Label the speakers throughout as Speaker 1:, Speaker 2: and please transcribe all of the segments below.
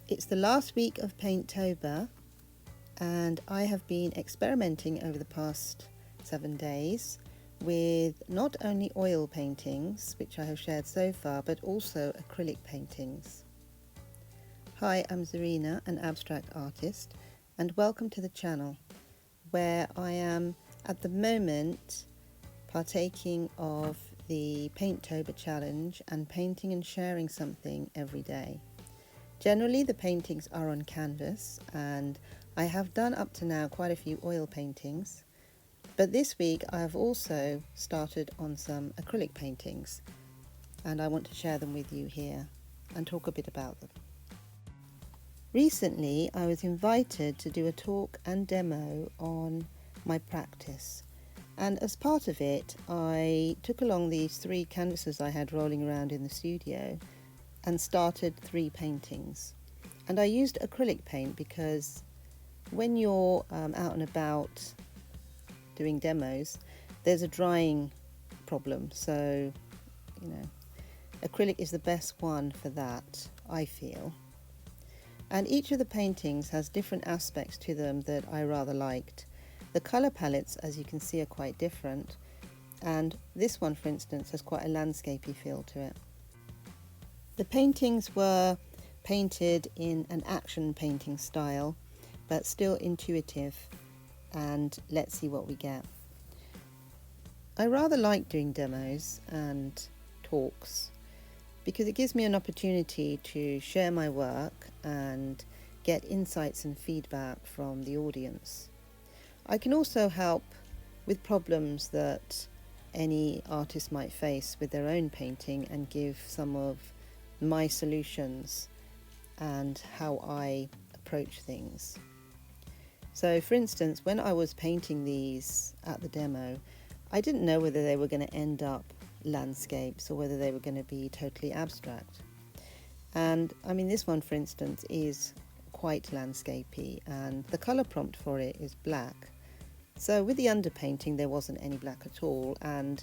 Speaker 1: It's the last week of Paintober, and I have been experimenting over the past 7 days with not only oil paintings, which I have shared so far, but also acrylic paintings. Hi, I'm Zarina, an abstract artist, and welcome to the channel, where I am at the moment partaking of the Paintober challenge and painting and sharing something every day. Generally, the paintings are on canvas, and I have done up to now quite a few oil paintings, but this week I have also started on some acrylic paintings, and I want to share them with you here and talk a bit about them. Recently, I was invited to do a talk and demo on my practice, and as part of it, I took along these 3 canvases I had rolling around in the studio and started 3 paintings. And I used acrylic paint because when you're out and about doing demos, there's a drying problem. So, acrylic is the best one for that, I feel. And each of the paintings has different aspects to them that I rather liked. The colour palettes, as you can see, are quite different. And this one, for instance, has quite a landscapey feel to it. The paintings were painted in an action painting style, but still intuitive, and let's see what we get. I rather like doing demos and talks because it gives me an opportunity to share my work and get insights and feedback from the audience. I can also help with problems that any artist might face with their own painting and give some of my solutions and how I approach things. So for instance, when I was painting these at the demo, I didn't know whether they were going to end up landscapes or whether they were going to be totally abstract. And I mean, this one, for instance, is quite landscapey, and the colour prompt for it is black. So with the underpainting, there wasn't any black at all, and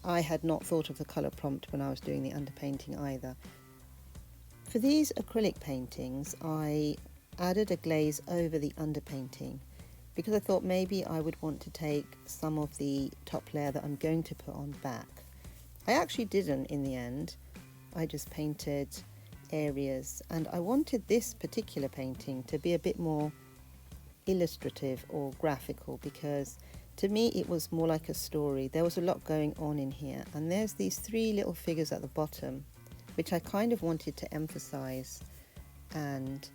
Speaker 1: I had not thought of the colour prompt when I was doing the underpainting either. For these acrylic paintings, I added a glaze over the underpainting because I thought maybe I would want to take some of the top layer that I'm going to put on back. I actually didn't in the end. I just painted areas, and I wanted this particular painting to be a bit more illustrative or graphical because to me it was more like a story. There was a lot going on in here, and there's these 3 little figures at the bottom which I kind of wanted to emphasize and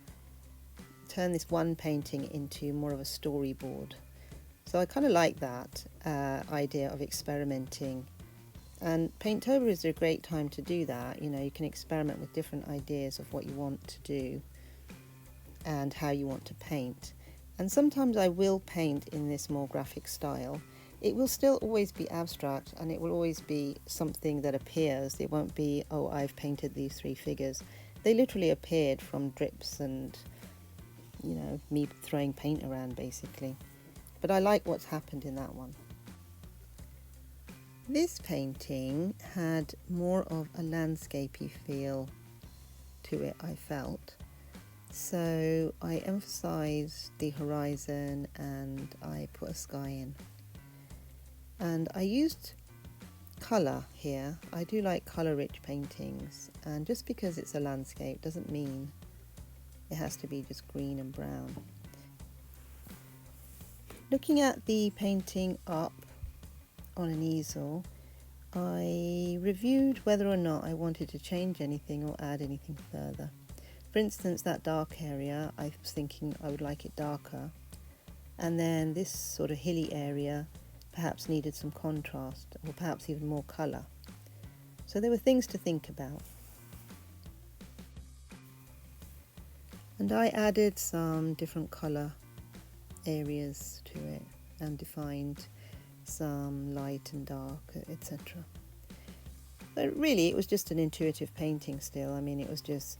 Speaker 1: turn this one painting into more of a storyboard. So I kind of like that idea of experimenting, and Paintober is a great time to do that. You can experiment with different ideas of what you want to do and how you want to paint. And sometimes I will paint in this more graphic style. It will still always be abstract, and it will always be something that appears. It won't be, oh, I've painted these 3 figures. They literally appeared from drips and, me throwing paint around basically. But I like what's happened in that one. This painting had more of a landscapey feel to it, I felt. So I emphasised the horizon and I put a sky in. And I used colour here. I do like colour-rich paintings, and just because it's a landscape doesn't mean it has to be just green and brown. Looking at the painting up on an easel, I reviewed whether or not I wanted to change anything or add anything further. For instance, that dark area, I was thinking I would like it darker, and then this sort of hilly area perhaps needed some contrast or perhaps even more colour. So there were things to think about. And I added some different colour areas to it and defined some light and dark, etc. But really it was just an intuitive painting still. I mean, it was just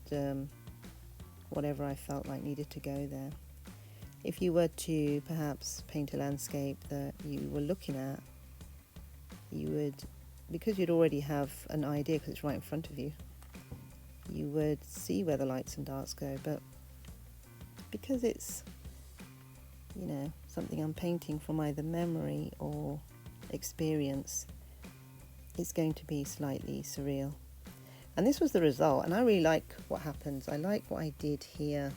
Speaker 1: whatever I felt like needed to go there. If you were to perhaps paint a landscape that you were looking at, you would, because you'd already have an idea because it's right in front of you, you would see where the lights and darks go, but because it's, you know, something I'm painting from either memory or experience, it's going to be slightly surreal. And this was the result, and I really like what happens. I like what I did here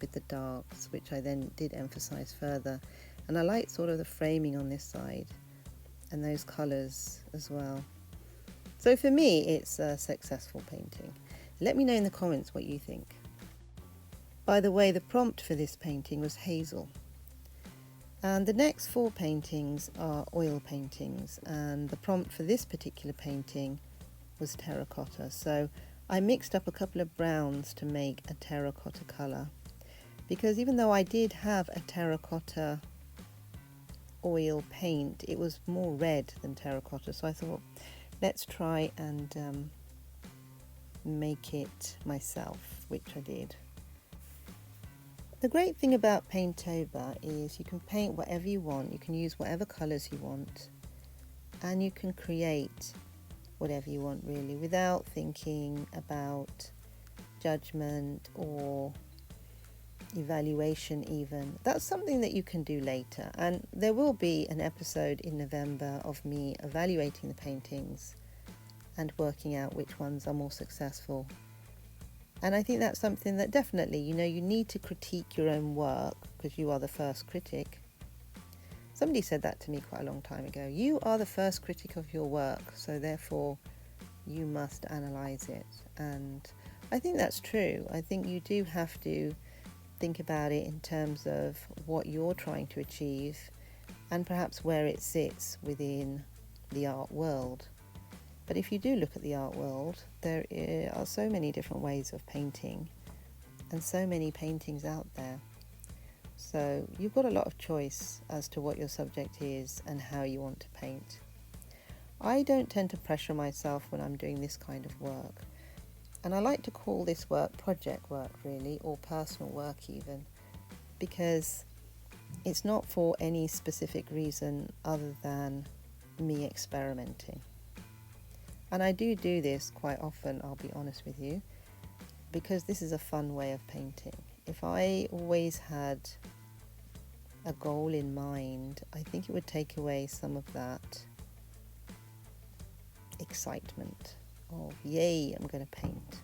Speaker 1: with the darks, which I then did emphasize further, and I like sort of the framing on this side and those colors as well. So for me, it's a successful painting. Let me know in the comments what you think. By the way, the prompt for this painting was hazel. And the next 4 paintings are oil paintings, and the prompt for this particular painting was terracotta. So I mixed up a couple of browns to make a terracotta colour, because even though I did have a terracotta oil paint, it was more red than terracotta, so I thought, let's try and make it myself, which I did. The great thing about Paintober is you can paint whatever you want, you can use whatever colours you want, and you can create whatever you want really, without thinking about judgment or evaluation even. That's something that you can do later, and there will be an episode in November of me evaluating the paintings and working out which ones are more successful. And I think that's something that definitely, you know, you need to critique your own work because you are the first critic. Somebody said that to me quite a long time ago. You are the first critic of your work, so therefore you must analyse it. And I think that's true. I think you do have to think about it in terms of what you're trying to achieve and perhaps where it sits within the art world. But if you do look at the art world, there are so many different ways of painting and so many paintings out there. So you've got a lot of choice as to what your subject is and how you want to paint. I don't tend to pressure myself when I'm doing this kind of work. And I like to call this work project work really, or personal work even, because it's not for any specific reason other than me experimenting. And I do this quite often, I'll be honest with you, because this is a fun way of painting. If I always had a goal in mind, I think it would take away some of that excitement of, yay, I'm going to paint.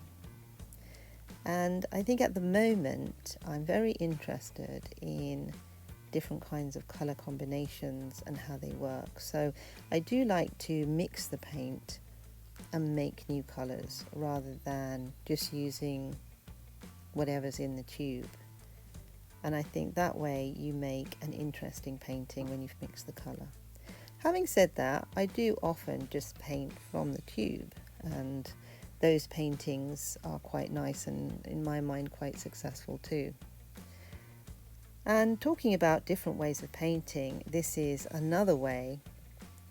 Speaker 1: And I think at the moment, I'm very interested in different kinds of colour combinations and how they work. So I do like to mix the paint and make new colours rather than just using whatever's in the tube. And I think that way you make an interesting painting when you've mixed the colour. Having said that, I do often just paint from the tube, and those paintings are quite nice and in my mind quite successful too. And talking about different ways of painting, this is another way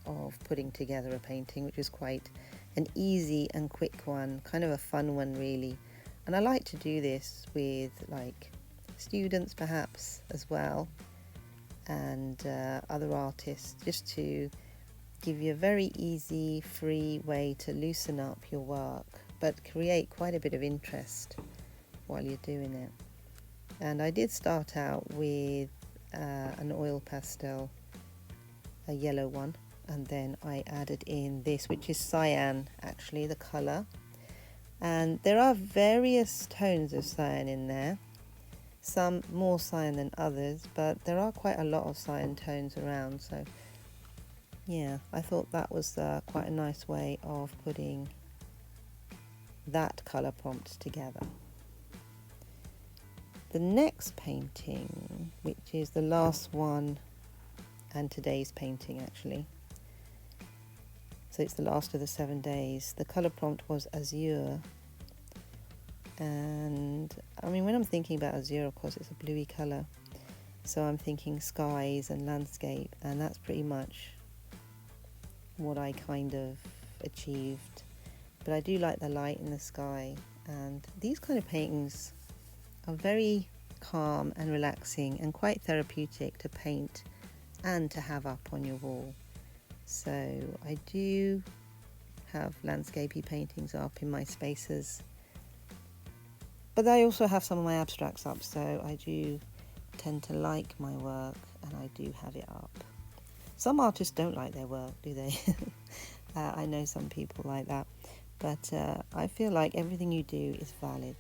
Speaker 1: of putting together a painting, which is quite an easy and quick one, kind of a fun one really. And I like to do this with like students perhaps as well, and other artists, just to give you a very easy, free way to loosen up your work, but create quite a bit of interest while you're doing it. And I did start out with an oil pastel, a yellow one, and then I added in this, which is cyan, actually, the colour. And there are various tones of cyan in there, some more cyan than others, but there are quite a lot of cyan tones around. So yeah, I thought that was quite a nice way of putting that colour prompt together. The next painting, which is the last one and today's painting actually, so it's the last of the 7 days, the colour prompt was azure. And I mean, when I'm thinking about azure, of course it's a bluey colour, so I'm thinking skies and landscape, and that's pretty much what I kind of achieved. But I do like the light in the sky, and these kind of paintings are very calm and relaxing and quite therapeutic to paint and to have up on your wall. So I do have landscapey paintings up in my spaces, But I also have some of my abstracts up, so I do tend to like my work and I do have it up. Some artists don't like their work, do they? I know some people like that, but I feel like everything you do is valid.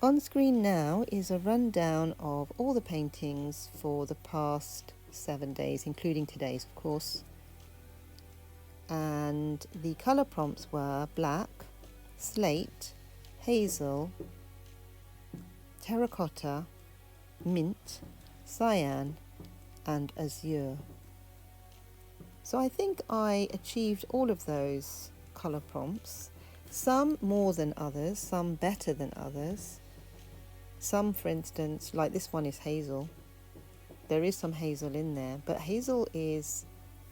Speaker 1: On screen now is a rundown of all the paintings for the past 7 days, including today's, of course. And the colour prompts were black, slate, hazel, terracotta, mint, cyan and azure. So I think I achieved all of those colour prompts, some more than others, some better than others. Some, for instance, like this one is hazel. There is some hazel in there, but hazel is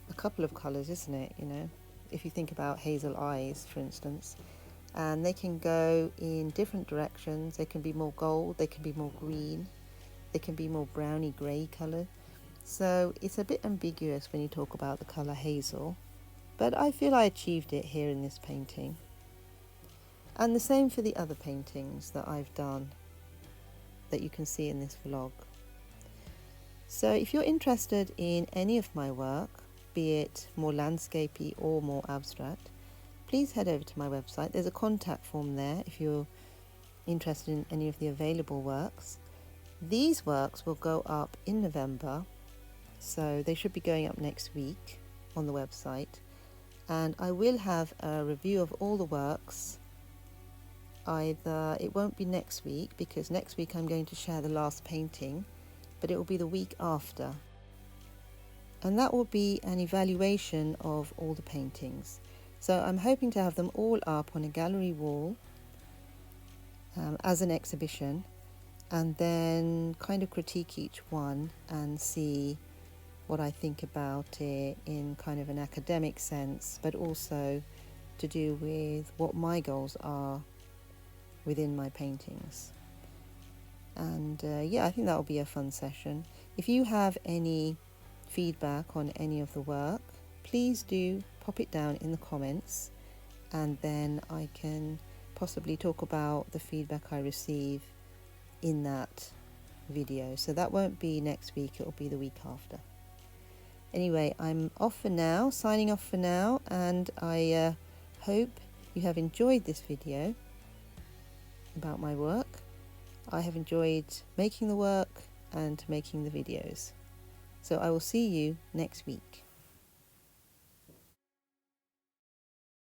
Speaker 1: a couple of colours, isn't it? You know, if you think about hazel eyes, for instance, and they can go in different directions. They can be more gold, they can be more green, they can be more browny grey colour. So it's a bit ambiguous when you talk about the colour hazel, but I feel I achieved it here in this painting. And the same for the other paintings that I've done that you can see in this vlog. So if you're interested in any of my work, be it more landscapey or more abstract, please head over to my website. There's a contact form there if you're interested in any of the available works. These works will go up in November, so they should be going up next week on the website. And I will have a review of all the works. Either it won't be next week, because next week I'm going to share the last painting, but it will be the week after. And that will be an evaluation of all the paintings. So I'm hoping to have them all up on a gallery wall as an exhibition, and then kind of critique each one and see what I think about it in kind of an academic sense, but also to do with what my goals are within my paintings. And yeah, I think that will be a fun session. If you have any feedback on any of the work, please do pop it down in the comments, and then I can possibly talk about the feedback I receive in that video. So that won't be next week, it will be the week after. Anyway, I'm off for now, signing off for now, and I hope you have enjoyed this video about my work. I have enjoyed making the work and making the videos. So I will see you next week.